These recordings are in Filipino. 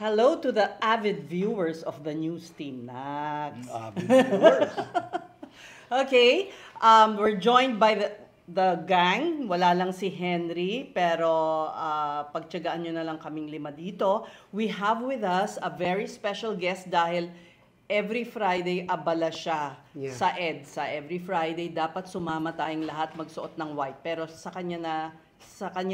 Hello to the avid viewers of the news team, Nax. Viewers. Okay, we're joined by the gang. Wala lang si Henry, pero pagtiyagaan nyo na lang kaming lima dito. We have with us a very special guest dahil every Friday abala siya sa EDSA. Every Friday dapat sumama tayong lahat magsuot ng white. Pero sa kanya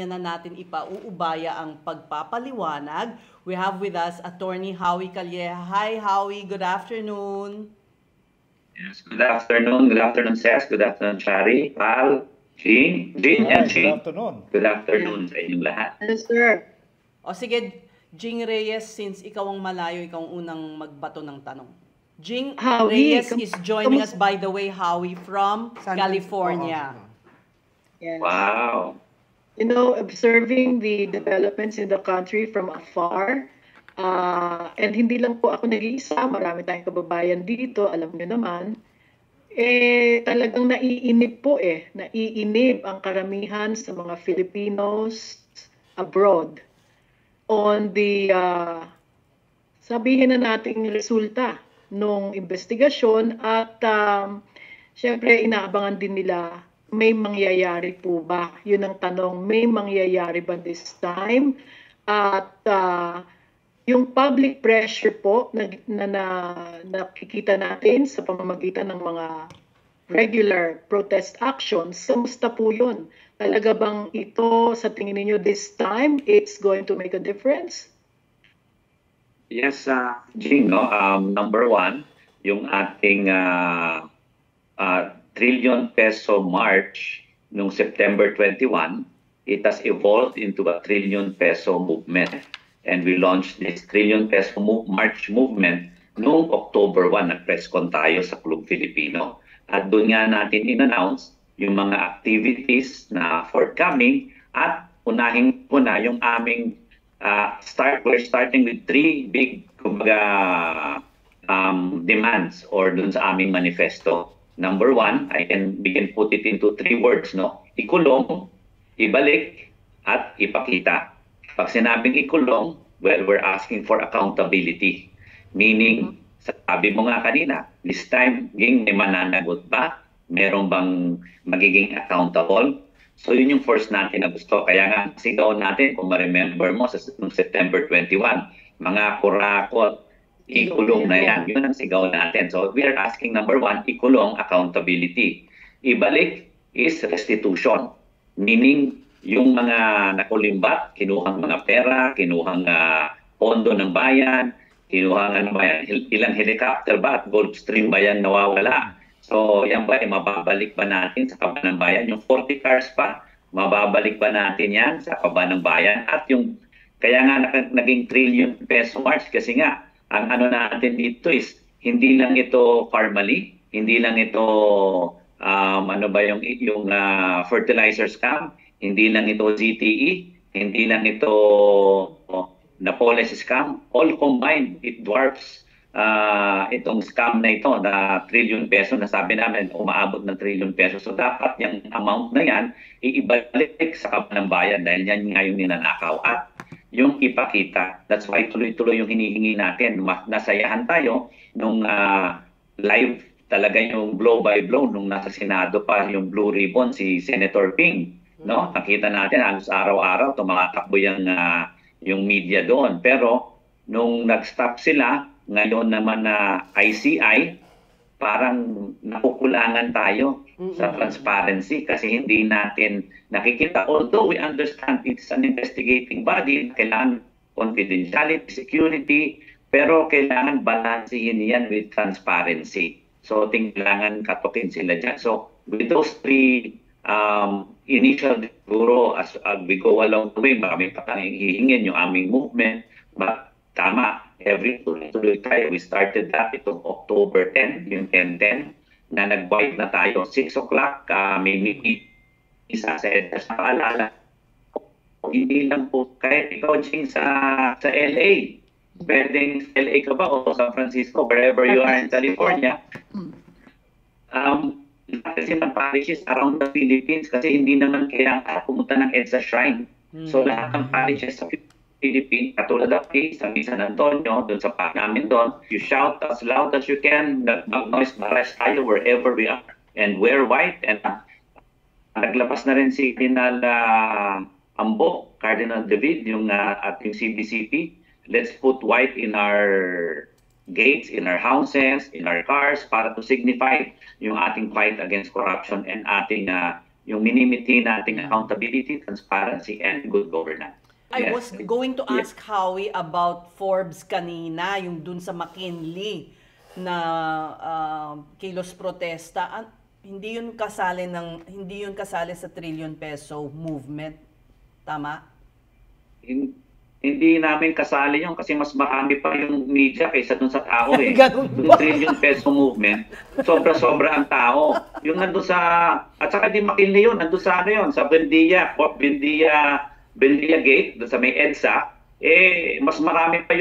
na natin ipauubaya ang pagpapaliwanag. We have with us Attorney Howie Calleja. Hi Howie, good afternoon. Yes, good afternoon. Good afternoon, Ses. Good afternoon, Shari, Pal, Jean, and Jean. Good afternoon. Good afternoon sa inyong lahat. Yes, sir. O sige, Jing Reyes, since ikaw ang malayo, ikaw ang unang magbato ng tanong. Jing Howie, Reyes is joining us, by the way, Howie, from California. Yes. Wow. You know, observing the developments in the country from afar, and hindi lang po ako nag-iisa, marami tayong kababayan dito, alam niyo naman, talagang naiinip po naiinip ang karamihan sa mga Filipinos abroad on the, sabihin na nating resulta nung investigasyon at syempre inaabangan din nila may mangyayari po ba? Yun ang tanong, may mangyayari ba this time? At yung public pressure po na nakikita natin sa pamamagitan ng mga regular protest actions, kamusta po yun? Talaga bang ito, sa tingin niyo this time, it's going to make a difference? Yes, Jing, no? Number one, yung ating trillion peso march noong September 21, it has evolved into a trillion peso movement. And we launched this trillion peso march movement noong October 1. Nag-press con tayo sa Club Filipino. At doon nga natin in-announce yung mga activities na forthcoming at unahin po na yung aming we're starting with three big demands or dun sa aming manifesto. Number one, we can put it into three words, no? Ikulong, ibalik, at ipakita. Pag sinabing ikulong, well, we're asking for accountability. Meaning, sabi mo nga kanina, this time, may mananagot ba? Meron bang magiging accountable? So yun yung first natin na gusto. Kaya nga, sigaw natin, kung ma-remember mo, sa September 21, mga kurakot, ikulong na yan. Yun ang sigaw natin. So we are asking number one, ikulong, accountability. Ibalik is restitution. Meaning, yung mga nakulimbat, kinuhang mga pera, kinuhang pondo ng bayan, kinuhang ilang helicopter ba at Gulfstream ba yan nawawala. So yan ba, mababalik ba natin sa kaba ng bayan? Yung 40 cars pa, mababalik ba natin yan sa kaba ng bayan? At yung, kaya nga naging trillion peso march kasi nga, ang ano natin dito is, hindi lang ito formally, hindi lang ito, yung fertilizer scam, hindi lang ito ZTE, hindi lang ito Napoles scam, all combined, it dwarfs itong scam na ito, na trillion peso, na sabi namin, umaabot ng trillion peso. So dapat yung amount na yan, iibalik sa kaba ng bayan dahil yan nga yung ninanakaw. At yung ipakita. That's why tuloy-tuloy yung hinihingi natin. Nasayahan tayo nung live talaga yung blow by blow nung nasa Senado pa yung blue ribbon si Senator Ping. No? Nakita natin halos araw-araw tumatakbo yung media doon. Pero nung nag-stop sila, ngayon naman na ICI, parang nakukulangan tayo sa transparency kasi hindi natin nakikita. Although we understand it's an investigating body, kailangan confidentiality, security, pero kailangan balansehin yan with transparency. So, kailangan katukin sila dyan. So, with those three initial siguro, as we go along the way, marami pa tayong hihingin yung aming movement. But tama, every tuloy tayo. We started that itong October 10, yung 10-10, na nag-white na tayo. 6 o'clock, may meeting isa sa EDSA. Paalala, hindi lang po, kahit ikaw, Jing, sa LA, pwedeng sa LA ka ba o San Francisco, wherever you are in California, kasi ng parishes around the Philippines kasi hindi naman kailangan pumunta ng EDSA Shrine. So lahat ng parishes sa Philippines, katulad ng case sa San Antonio, doon sa park namin doon, you shout as loud as you can, mag-noise barrage tayo wherever we are, and wear white, and naglabas na rin si Cardinal Ambo, Cardinal David, yung ating CBCP. Let's put white in our gates, in our houses, in our cars, para to signify yung ating fight against corruption and ating yung minimitin nating accountability, transparency, and good governance. I was going to ask Howie about Forbes kanina, yung dun sa McKinley na kilos protesta. Hindi yun kasali sa trillion peso movement. Tama? Hindi namin kasali yun kasi mas marami pa yung media kaysa dun sa tao eh. Ganun Yung trillion peso movement, sobra-sobra ang tao. Yung nandun sa, at saka di McKinley yun, nandun sa ano yun, sa Buendia Gate, doon sa may EDSA, mas marami pa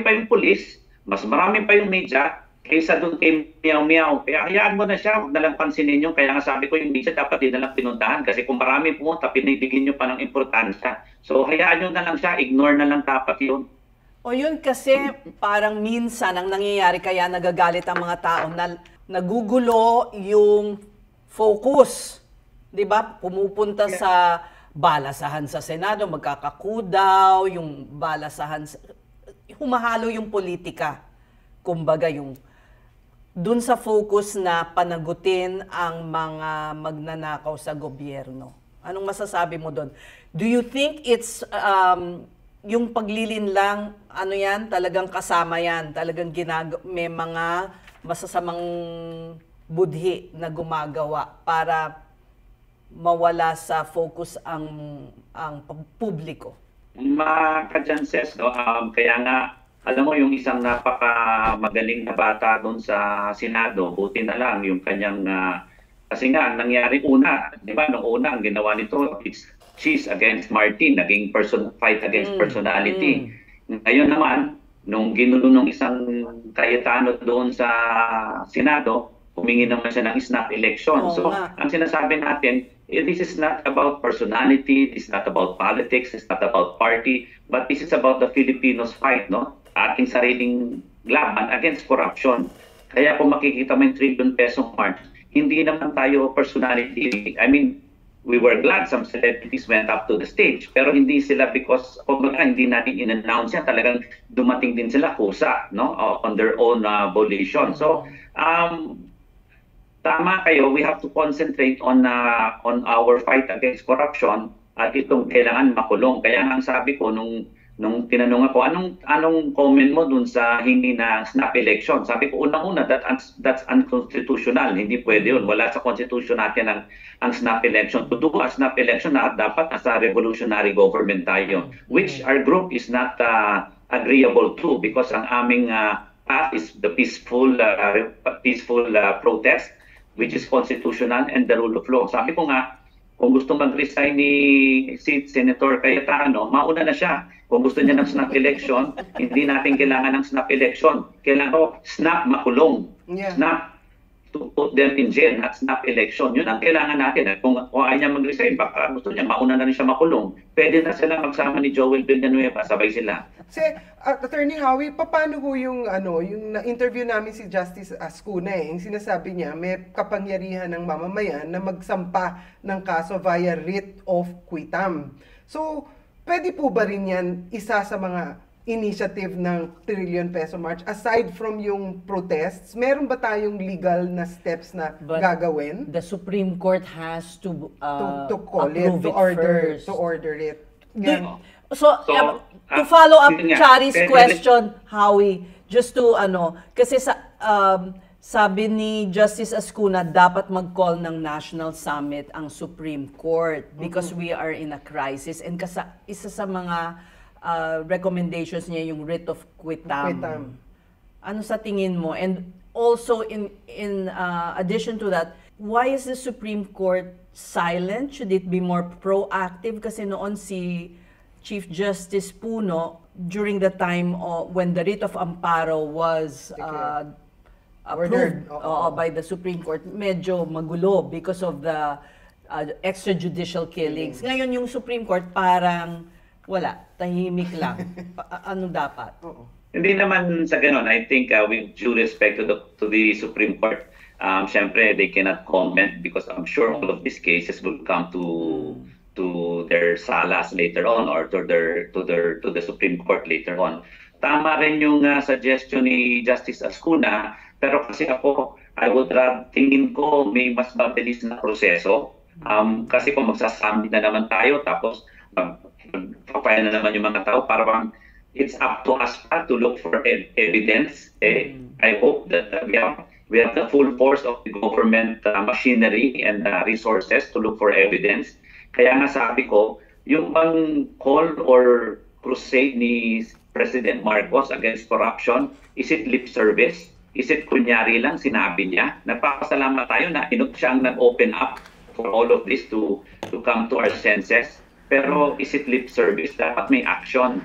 yung pulis, mas marami pa yung media, kaysa doon kay Meow Meow. Kaya hayaan mo na siya, huwag na lang pansinin yun. Kaya nga sabi ko yung media dapat din na lang pinuntahan. Kasi kung marami pumunta, pinibigyan nyo pa ng importansya. So hayaan nyo na lang siya, ignore na lang dapat yun. O yun kasi parang minsan ang nangyayari kaya nagagalit ang mga tao na nagugulo yung focus. 'Di ba? Pumupunta sa balasahan sa Senado, magkakakudaw, yung balasahan, humahalo yung politika. Kumbaga yung dun sa focus na panagutin ang mga magnanakaw sa gobyerno. Anong masasabi mo doon? Do you think it's yung paglilin lang, ano yan, talagang kasama yan, talagang may mga masasamang budhi na gumagawa para mawala sa focus ang publiko? Maka-chances, no? Kaya nga, alam mo yung isang napaka-magaling na bata doon sa Senado, buti na lang yung kanyang, kasi nga, nangyari una, di ba, nung una, ang ginawa nito, it's cheese against Martin, naging fight against personality. Ngayon naman, nung ginulo ng isang Cayetano doon sa Senado, humingi naman siya ng snap election. So, ang sinasabi natin, this is not about personality, this is not about politics, it's not about party, but this is about the Filipinos fight, no? Ating sariling laban against corruption. Kaya kung makikita mo yung trillion peso march, hindi naman tayo personality. I mean, we were glad some celebrities went up to the stage, pero hindi sila because, hindi natin in-announce yan, talagang dumating din sila kusa, no? On their own volition. So, tama kayo, we have to concentrate on our fight against corruption at itong kailangan makulong. Kaya nga ang sabi ko nung tinanong ako, anong comment mo dun sa hingi na snap election? Sabi ko, unang-una, that's unconstitutional. Hindi pwede yun. Wala sa constitution natin ang snap election. To do a snap election, dapat nasa revolutionary government tayo, which our group is not agreeable to because ang aming path is the peaceful protest, which is constitutional and the rule of law. Sabi ko nga, kung gusto mag-resign ni Senator Cayetano, mauna na siya. Kung gusto niya ng snap election, hindi natin kailangan ng snap election. Kailangan ko snap makulong. Yeah. Snap to put them in jail, not snap election. Yun ang kailangan natin. Kung ayaw niya mag-resign, baka gusto niya, mauna na rin siya makulong. Pwede na sila magsama ni Joel Villanueva, sabay sila. Attorney Howie, paano ho yung na-interview namin si Justice Ascuna yung sinasabi niya may kapangyarihan ng mamamayan na magsampa ng kaso via writ of quitam. So, pwede po ba rin yan isa sa mga initiative ng trillion peso march? Aside from yung protests, meron ba tayong legal na steps na gagawin? The Supreme Court has to call it, to order it. To follow up Chari's question, Howie, just to kasi sabi ni Justice Ascuna, dapat mag-call ng National Summit ang Supreme Court because we are in a crisis. And isa sa mga recommendations niya yung writ of quitam. Ano sa tingin mo? And also in addition to that, why is the Supreme Court silent? Should it be more proactive? Kasi noon si Chief Justice Puno, during the time when the writ of amparo was approved by the Supreme Court, medyo magulo because of the extrajudicial killings. Ngayon yung Supreme Court parang Wala, tahimik lang. Ano dapat? Oo. Hindi naman sa ganun. I think with due respect to the Supreme Court, syempre they cannot comment because I'm sure all of these cases will come to their salas later on or to the Supreme Court later on. Tama rin yung suggestion ni Justice Ascuna, pero kasi ako, I would rather, tingin ko may mas mabilis na proseso. Kasi kung magsasamit na naman tayo, tapos magpapaya na naman yung mga tao, parang it's up to us pa to look for evidence. I hope that we have the full force of the government machinery and resources to look for evidence. Kaya nga sabi ko, yung bang call or crusade ni President Marcos against corruption, is it lip service? Is it kunyari lang sinabi niya? Nagpapasalamat tayo na siyang nag-open up for all of this to come to our senses. Pero is it lip service? Dapat may action.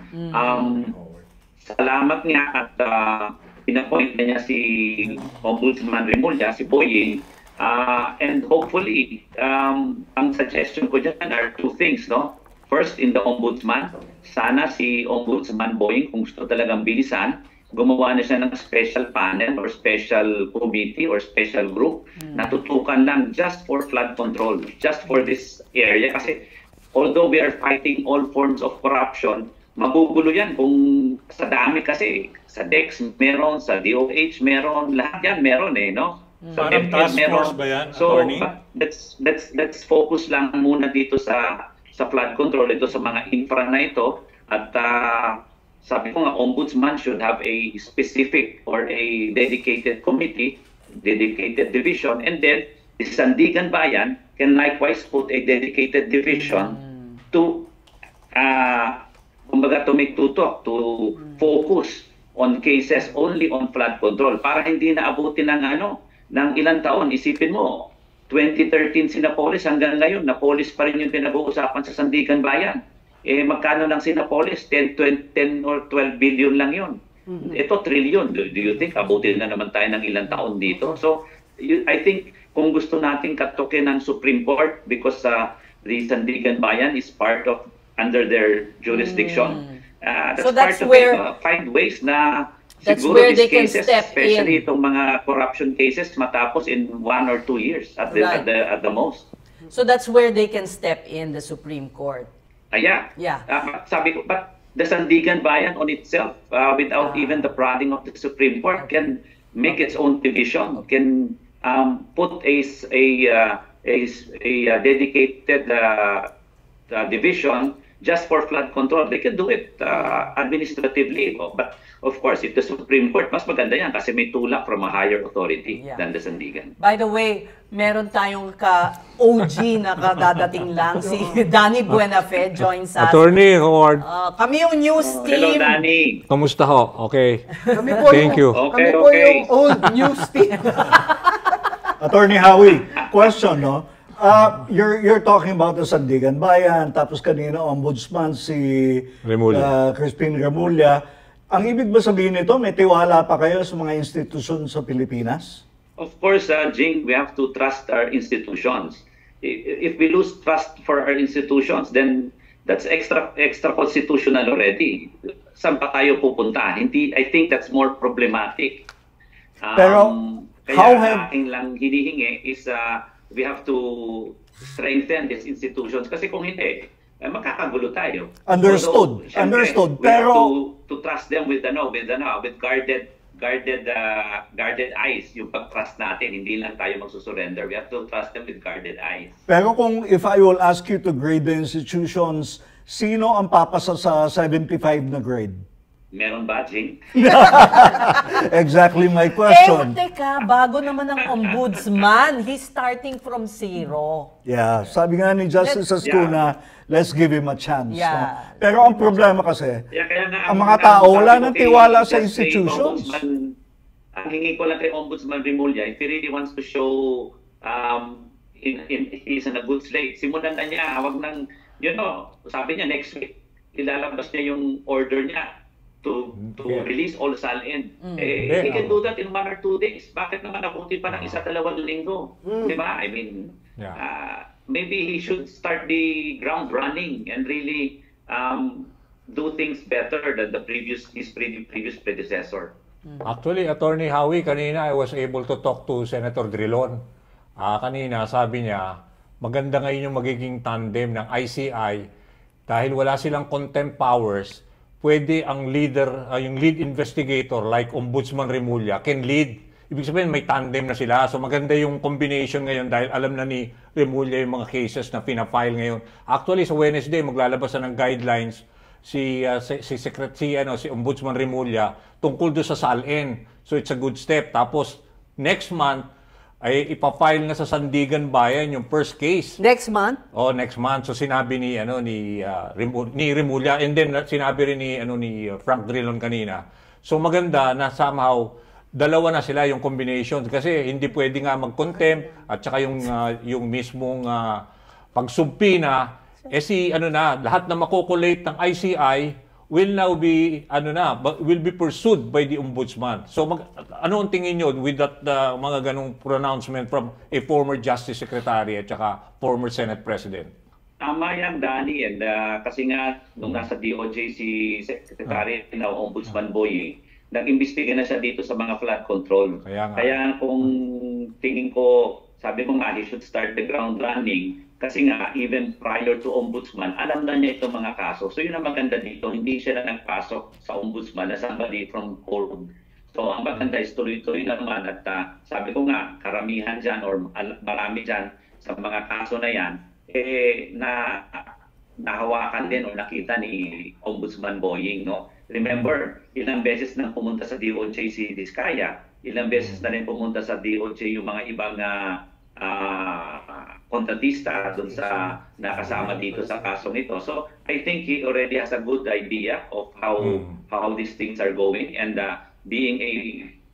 Salamat nga at pinapoint niya si Ombudsman Remulla, si Boying. And hopefully, ang suggestion ko dyan are two things, no? First, in the Ombudsman, sana si Ombudsman Boying, kung gusto talagang bilisan, gumawa na siya ng special panel or special committee or special group na tutukan lang just for flood control, just for this area. Kasi although we are fighting all forms of corruption, magugulo yan kung sa dami kasi. Sa DEX meron, sa DOH meron, lahat yan meron no? So, parang task force ba yan, attorney? So, let's focus lang muna dito sa flood control, ito sa mga infra na ito. At sabi ko nga, Ombudsman should have a specific or a dedicated committee, dedicated division, and then the Sandigan Bayan can likewise put a dedicated division to kumbaga to make tutok, to focus on cases only on flood control para hindi na abutin ng ilang taon. Isipin mo, 2013 Sinapolis hanggang ngayon, Napolis pa rin yung pinag-uusapan sa Sandigan Bayan. Magkano lang Sinapolis? 10 or 12 billion lang yun. Ito, trillion. Do you think abutin na naman tayo ng ilang taon dito? So, I think kung gusto nating katukin ng Supreme Court because the Sandigan Bayan is part of under their jurisdiction. So that's where find ways na that's siguro where these they can cases, step especially in. itong mga corruption cases, matapos in 1 or 2 years at the most. So that's where they can step in, the Supreme Court. Yeah. Sabi ko, but the Sandigan Bayan on itself, without even the prodding of the Supreme Court, can make its own division, can put a dedicated division just for flood control. They can do it administratively. But of course, if the Supreme Court, mas maganda yan kasi may tulak from a higher authority than the Sandigan. By the way, meron tayong ka-OG na kadadating lang, si Danny Buenafe joins us. Attorney Howard. Kami yung news Hello, team. Danny. Kamusta ho? Okay. Kami po Thank you. Okay, Kami po yung old news team. Attorney Howie, question, no? You're talking about the Sandigan Bayan, tapos kanina Ombudsman si Remulla. Crispin Remulla. Ang ibig ba sabihin nito, may tiwala pa kayo sa mga institusyon sa Pilipinas? Of course, Jing, we have to trust our institutions. If we lose trust for our institutions, then that's extra constitutional already. Saan pa tayo pupunta? I think that's more problematic. Pero kaya aking lang hinihingi is we have to strengthen these institutions kasi kung hindi, makakagulo tayo. Understood. Although, syempre, Understood. We have Pero to trust them with guarded eyes. Yung pag-trust natin, hindi lang tayo magsusurrender. We have to trust them with guarded eyes. Pero kung if I will ask you to grade the institutions, sino ang papasa sa 75 na grade? Meron ba, Jing? Exactly my question. Teka, bago naman ang ombudsman. He's starting from zero. Yeah, sabi nga ni Justice Ascuna, let's give him a chance. Yeah. No? Pero ang problema kasi, Kaya nga, ang mga tao wala nang tiwala sa institutions. Ang hingi ko lang kay Ombudsman Remulla, if he really wants to show he's in a good slate, simulan na niya, wag nang, sabi niya next week, ilalabas niya yung order niya to release all SALN. He can do that in 1 or 2 days. Bakit naman nabuti pa ng 1-2 linggo? Diba? I mean, maybe he should start the ground running and really do things better than his previous predecessor. Actually, Attorney Howie, kanina I was able to talk to Senator Drilon. Kanina sabi niya, maganda ngayon yung magiging tandem ng ICI dahil wala silang contempt powers. Pwede ang leader, yung lead investigator like Ombudsman Remulla can lead. Ibig sabihin may tandem na sila. So maganda yung combination ngayon dahil alam na ni Remulla yung mga cases na pinafile ngayon. Actually sa Wednesday maglalabas na ng guidelines si Ombudsman Remulla tungkol do sa SALN. So it's a good step. Tapos next month ay ipafile na sa Sandigan Bayan yung first case. Next month? Oh, next month. So sinabi ni Remulla, and then sinabi rin ni Frank Drilon kanina. So maganda na somehow dalawa na sila yung combination kasi hindi pwede nga mag-contempt at saka yung mismong pagsubpina lahat na makokolate ng ICI will now be will be pursued by the ombudsman. So ano ang tingin niyo with that mga ganung pronouncement from a former Justice Secretary at saka former Senate President? Tama yan, Danny. And kasi nga nung nasa DOJ si Secretary na Ombudsman Boying, nag-imbestiga na siya dito sa mga flood control. Kaya kung tingin ko, sabi ko nga, he should start the ground running. Kasi nga, even prior to Ombudsman, alam na niya itong mga kaso. So yun ang maganda dito, hindi siya na nagpasok sa Ombudsman na somebody from court. So ang maganda is tuloy-tuloy naman at sabi ko nga, karamihan dyan or marami dyan sa mga kaso na yan, nahawakan din o nakita ni Ombudsman Boying. No? Remember, ilang beses nang pumunta sa DOJ si Diskaya, ilang beses na rin pumunta sa DOJ yung mga ibang kontratista dun sa nakasama dito sa kasong ito. So I think he already has a good idea of how these things are going, and being a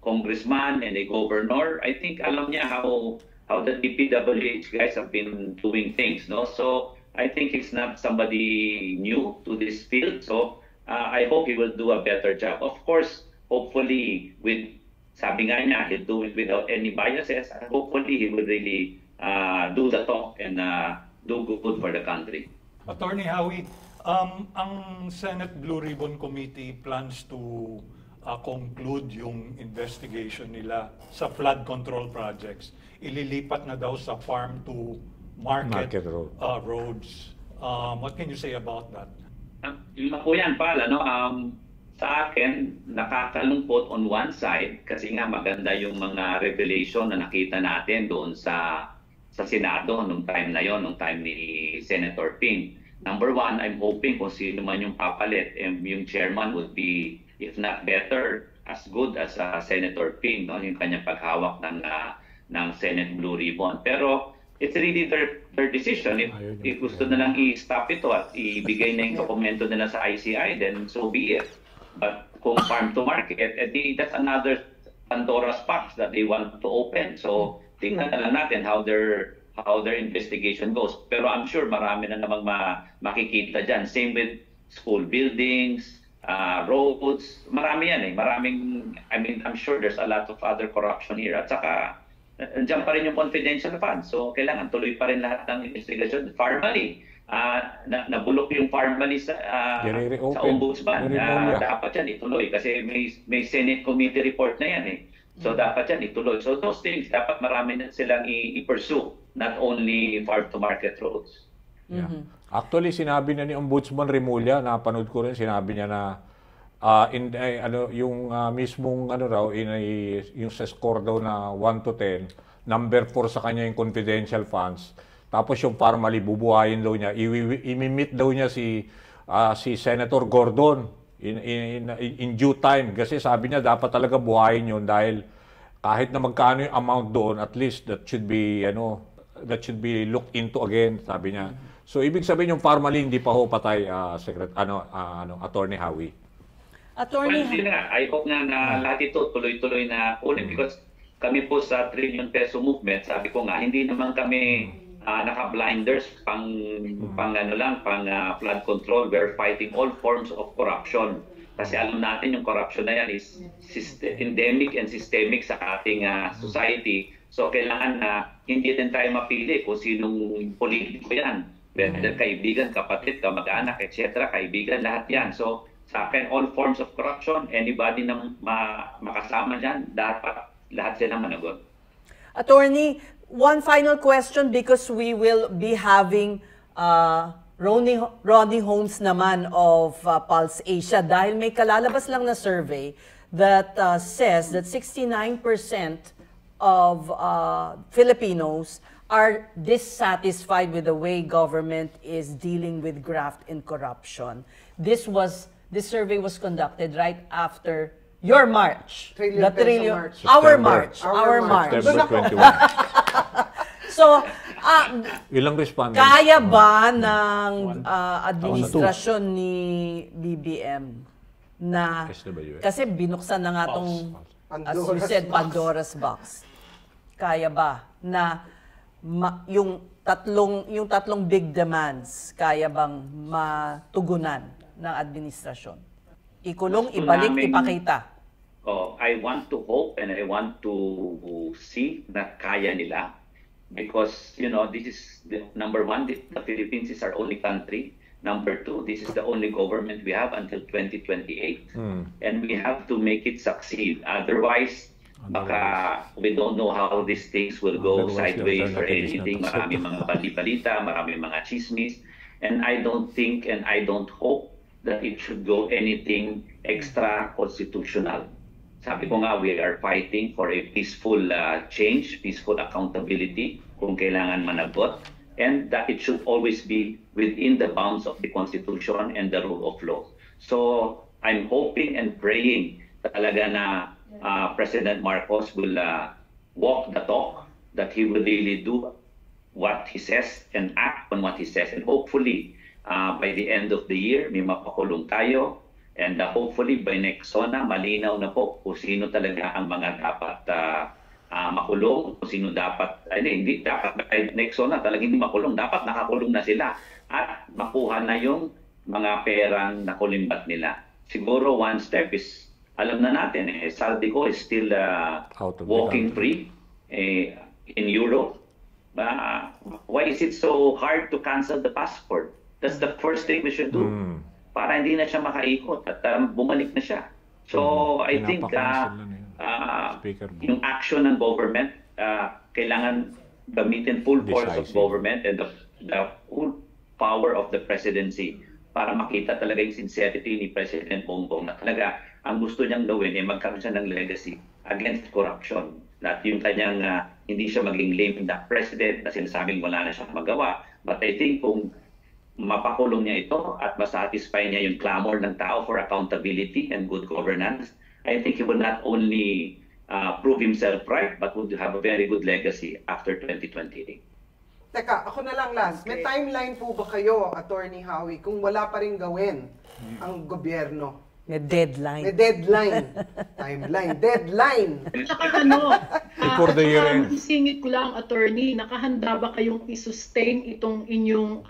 congressman and a governor, I think alam niya how the DPWH guys have been doing things, no? So I think he's not somebody new to this field. So I hope he will do a better job. Of course, hopefully sabi nga niya, he'll do it without any biases. Hopefully he will really do the talk and do good for the country. Attorney Howie, ang Senate Blue Ribbon Committee plans to conclude yung investigation nila sa flood control projects. Ililipat na daw sa farm to market roads. What can you say about that? Yun po yan, Pal. Sa akin, nakakalungkot on one side kasi nga maganda yung mga revelation na nakita natin doon sa Senado nung time na yon, nung time ni Senator Ping. Number one, I'm hoping kung sino man yung papalit, yung chairman would be, if not better, as good as Senator Ping, no? Yung kanyang paghawak ng Senate Blue Ribbon. Pero it's really their decision. If gusto na lang i-stop ito at ibigay na yung dokumento nila sa ICI, then so be it. But kung farm to market, that's another Pandora's box that they want to open. So tingnan na lang natin how their investigation goes. Pero I'm sure marami na namang makikita dyan. Same with school buildings, roads. Marami yan eh. I'm sure there's a lot of other corruption here. At saka, dyan pa rin yung confidential funds. So kailangan tuloy pa rin lahat ng investigation. Farm money. Nabulok yung farm money sa Ombudsman. Dapat yan ituloy. Kasi may Senate committee report na yan eh. So dapat yan ituloy. So those things, dapat marami na silang i-pursue, not only farm-to-market roads. Yeah. Actually, sinabi na ni Ombudsman Remulla, napanood ko rin, sinabi niya na mismong yung sa score daw na 1 to 10, number 4 sa kanya yung confidential funds. Tapos yung formally bubuhayin daw niya, imimit daw niya si Senator Gordon in due time kasi sabi niya dapat talaga buhayin yun dahil kahit na magkano yung amount doon, at least that should be looked into again, sabi niya. So ibig sabihin yung formally hindi pa ho patay, Attorney Howie. Well, I hope na lahat ito tuloy-tuloy na ulit because kami po sa trillion peso movement, sabi ko nga hindi naman kami naka-blinders pang flood control. We're fighting all forms of corruption. Kasi alam natin yung corruption na yan is endemic and systemic sa ating society. So kailangan na hindi din tayo mapili kung sinong politiko yan. Whether kaibigan, kapatid, kamag-anak, etc., kaibigan, lahat yan. So, sa akin, all forms of corruption, anybody na makasama dyan, dapat lahat sila managot. Attorney, one final question because we will be having Ronnie Holmes naman of Pulse Asia dahil may kalalabas lang na survey that says that 69% of Filipinos are dissatisfied with the way government is dealing with graft and corruption. This survey was conducted right after your march. Our march. September 21. So, Ilang respondents? kaya ba ng administrasyon ni BBM na, SWF. kasi binuksan na nga itong, as you said, Pandora's Box. Kaya ba na yung tatlong big demands, kaya bang matugunan ng administrasyon? Ikulong, ibalik, ipakita. I want to hope and I want to see na kaya nila. Because, this is number one, the Philippines is our only country. Number two, this is the only government we have until 2028. And we have to make it succeed. Otherwise, baka we don't know how these things will go sideways or anything. Marami mga bali-balita, marami mga chismis. And I don't think and I don't hope that it should go anything extra-constitutional. Sabi ko nga, we are fighting for a peaceful change, peaceful accountability kung kailangan managot, and that it should always be within the bounds of the Constitution and the rule of law. So I'm hoping and praying talaga na President Marcos will walk the talk, that he will really do what he says and act on what he says. And hopefully, by the end of the year, may mapakulong tayo. And hopefully by next SONA, malinaw na po kung sino talaga ang mga dapat makulong, kung sino dapat, hindi dapat by next SONA talagang hindi makulong, dapat nakakulong na sila at makuha na yung mga perang nakulimbat nila. Siguro one step is, alam na natin, Saldico is still walking free in Europe. Why is it so hard to cancel the passport? That's the first thing we should do. Para hindi na siya makaikot at bumalik na siya. So, I think yung action ng government, kailangan gamitin full force of government and the full power of the presidency para makita talaga yung sincerity ni President Bongbong na talaga ang gusto niyang gawin ay magkaroon siya ng legacy against corruption. At yung kanyang hindi siya maging lame duck president na sinasabing wala na siyang magawa. But I think kung mapakulong niya ito at masatisfy niya yung clamor ng tao for accountability and good governance, I think he will not only prove himself right, but would have a very good legacy after 2028. Teka, ako na lang last. May timeline po ba kayo, Attorney Howie, kung wala pa rin gawin ang gobyerno? May deadline. May deadline. Timeline. Deadline. Saka Before the year end. Singit ko lang, Attorney, nakahanda ba kayong i-sustain itong inyong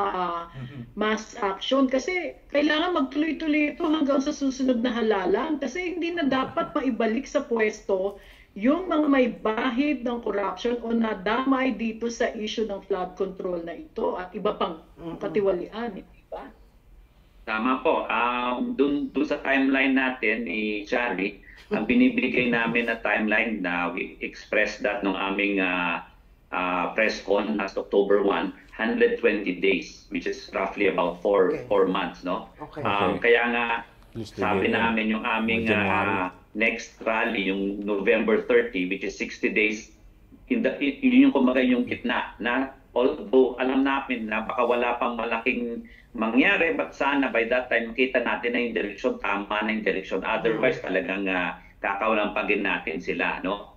mass action? Kasi kailangan magtuloy-tuloy ito hanggang sa susunod na halalan. Kasi hindi na dapat maibalik sa pwesto yung mga may bahid ng corruption o nadamay dito sa issue ng flood control na ito at iba pang katiwalian. Diba? Tama po. Dun sa timeline natin ni Charlie, ang binibigay namin na timeline na we expressed that nung aming press con last October 1, 120 days, which is roughly about 4 months, no? Okay. Kaya nga, sabi namin yung aming next rally, yung November 30, which is 60 days, yun yung kumbaga yung gitna na although alam namin na baka wala pang malaking mangyari, but sana by that time kita natin na yung direksyon, tama na yung direksyon. Otherwise, talagang kakawalampagin natin sila. No?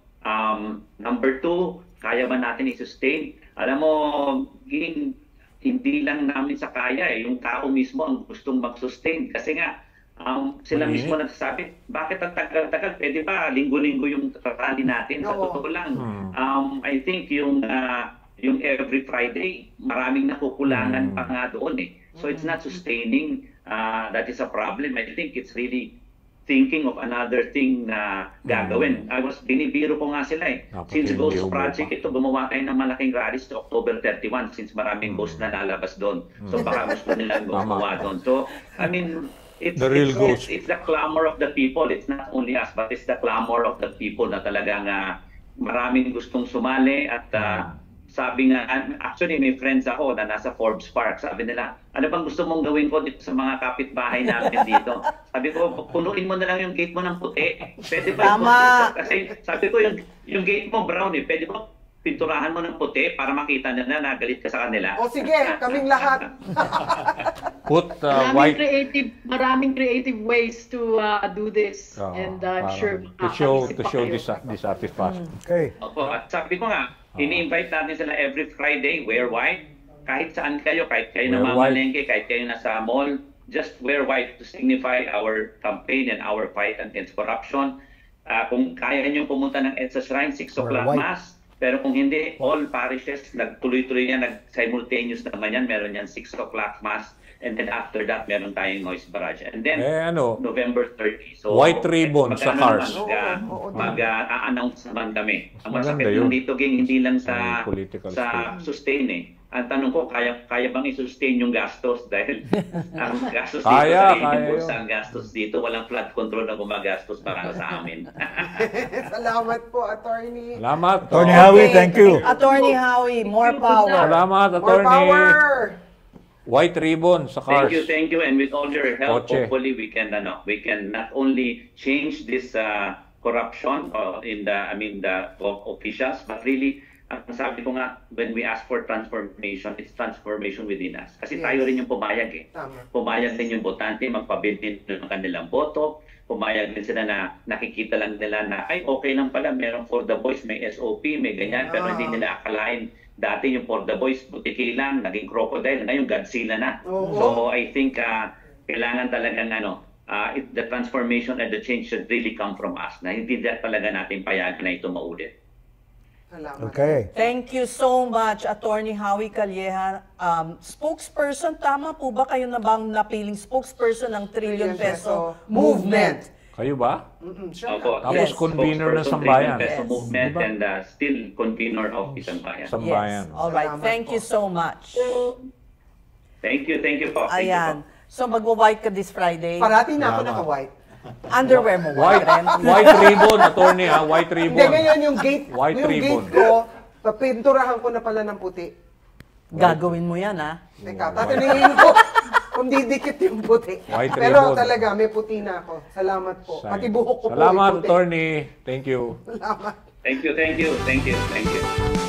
Number two, kaya ba natin i-sustain? Alam mo, hindi lang namin sa kaya. Yung tao mismo ang gustong mag-sustain. Kasi nga, sila mismo nagsasabi, bakit ang tagal-tagal? Pwede ba linggo-linggo yung rally natin? Sa totoo lang. I think yung every Friday, maraming nakukulangan pa nga doon eh. So it's not sustaining. That is a problem. I think it's really thinking of another thing na gagawin. Binibiro ko nga sila eh. Since Ghost Project, ito gumawa kayo ng malaking rally sa October 31 since maraming ghost na lalabas doon. So baka gusto nila gumawa doon. So, I mean, it's the clamor of the people. It's not only us, but it's the clamor of the people na talagang maraming gustong sumali at sabi nga, actually may friends ako na nasa Forbes Park. Sabi nila, ano bang gusto mong gawin ko dito sa mga kapitbahay namin dito? Sabi ko, punuin mo na lang yung gate mo ng puti. Pwede ba? Tama. Kasi sabi ko, yung gate mo brown eh. Pwede ba pinturahan mo ng puti para makita nila na galit ka sa kanila? O sige, kaming lahat. Put Maraming white maraming creative ways to do this. And I'm sure to show dissatisfaction. Okay. Opo, at sabi ko nga, ini-invite natin sila every Friday, wear white. Kahit saan kayo, kahit kayo namamalengke, kahit kayo nasa mall, just wear white to signify our campaign and our fight against corruption. Kung kaya nyo pumunta ng EDSA Shrine, 6 o'clock mass. Pero kung hindi, all parishes, nagtuloy-tuloy yan, simultaneous naman yan, meron yan 6 o'clock mass. And then after that, meron tayong noise barrage. And then, November 30. So, white ribbon sa cars. Mag-a-announce naman kami. Ang masakit yung dito, gang, hindi lang sa sustain eh. Ang tanong ko, kaya bang i-sustain yung gastos? Dahil ang gastos dito ang gastos dito, walang flood control na gumagastos para sa amin. Salamat po, Attorney. Salamat. Attorney Howie, thank you. Attorney Howie, more power. Salamat, More Attorney. power! White ribbon sa cars. Thank you, and with all your help, hopefully we can not only change this corruption in the officials, but really, ang sabi ko nga, when we ask for transformation, it's transformation within us. Kasi tayo rin yung pumayag eh. Tama. Pumayag din yung botante, magpabilin ng kanilang boto. Pumayag din sila na nakikita lang nila na, ay okay lang pala, meron for the boys, may SOP, may ganyan, pero hindi nila akalain. Dati yung for the boys, butiki lang, naging crocodile, ngayon Godzilla na. So I think kailangan talagang the transformation and the change should really come from us. Na hindi talaga natin payagan na ito maulit. Salamat. Okay. Thank you so much, Attorney Howie Calleja. Spokesperson, tama po ba kayo na bang napiling spokesperson ng Trillion Peso Movement? Kayo ba? Siya Opo, Tapos convener ng Sambayan. Peso Movement and still convener of Sambayan. Sambayan. Yes. All right. Thank you so much. Thank you po. Thank you Ayan. po. So magwa-white ka this Friday. Parati na ako naka-white. Underwear mo, white rin. White ribbon, Attorney ha? White ribbon. Hindi, ngayon yung White ribbon. gate ko, papinturahan ko na pala ng puti. Gagawin mo yan, ha? Teka, tatanungin ko kung didikit yung puti. White Pero ribbon. talaga, may puti na ako. Salamat po. Pati buhok ko po. Salamat, may puti. Attorney. Thank you. Salamat. Thank you.